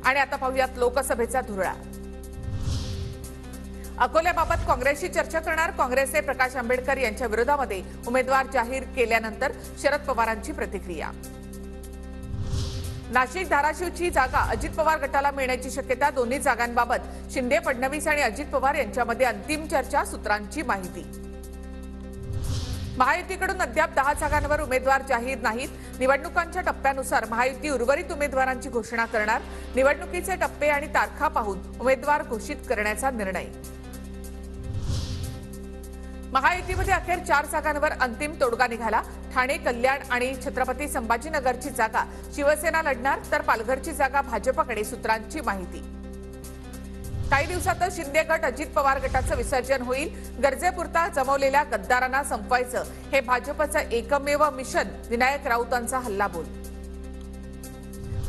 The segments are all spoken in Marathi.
आणि आता पाहूयात लोकसभेचा धुरळा। अकोल्याबाबत काँग्रेसशी चर्चा करणार काँग्रेसचे प्रकाश आंबेडकर यांच्या विरोधामध्ये उमेदवार जाहीर केल्यानंतर शरद पवारांची प्रतिक्रिया। नाशिक धाराशिवची जागा अजित पवार गटाला मिळण्याची शक्यता। दोन्ही जागांबाबत शिंदे फडणवीस आणि अजित पवार यांच्यामध्ये अंतिम चर्चा, सूत्रांची माहिती। महायुतीकडून अद्याप 10 जागांवर उमेदवार जाहीर नाहीत। निवडणुकांच्या टप्प्यानुसार महायुती उर्वरित उमेदवारांची घोषणा करणार। निवडणुकीचे टप्पे आणि तारखा पाहून उमेदवार घोषित करण्याचा निर्णय। महायुतीमध्ये अखेर 4 जागांवर अंतिम तोडगा निघाला। ठाणे, कल्याण आणि छत्रपती संभाजीनगरची जागा शिवसेना लढणार, तर पालघरची जागा भाजपकडे, सूत्रांची माहिती। काही दिवसातच शिंदे गट अजित पवार गटाचं विसर्जन होईल। गरजेपुरता जमवलेल्या गद्दारांना संपवायचं हे भाजपचं एकमेव मिशन, विनायक राऊतांचा हल्लाबोल।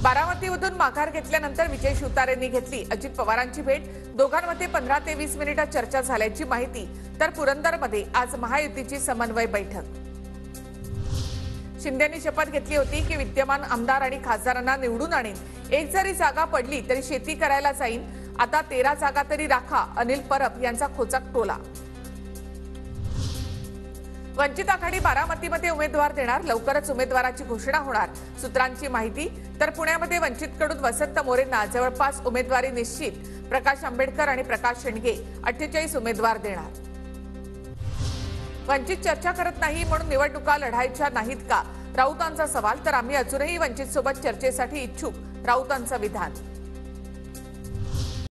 बारामतीमधून माघार घेतल्यानंतर विजय शिवतारेंनी घेतली अजित पवारांची भेट। दोघांमध्ये 15 ते 20 मिनिटं चर्चा झाल्याची माहिती। तर पुरंदरमध्ये आज महायुतीची समन्वय बैठक। शिंदेंनी शपथ घेतली होती की विद्यमान आमदार आणि खासदारांना निवडून आणीन। एक जरी जागा पडली तरी शेती करायला जाईन। आता 13 जागा तरी राखा, अनिल परब यांचा खोचक टोला। वंचित आघाडी बारामतीमध्ये उमेदवार देणार, लवकरच उमेदवाराची घोषणा होणार, सूत्रांची माहिती। तर पुण्यामध्ये वंचितकडून वसंत मोरेंना जवळपास उमेदवारी निश्चित। प्रकाश आंबेडकर आणि प्रकाश शेंडगे 48 उमेदवार देणार। वंचित चर्चा करत नाही म्हणून निवडणुका लढायच्या नाहीत का, राऊतांचा सवाल। तर आम्ही अजूनही वंचित सोबत चर्चेसाठी इच्छुक, राऊतांचं विधान।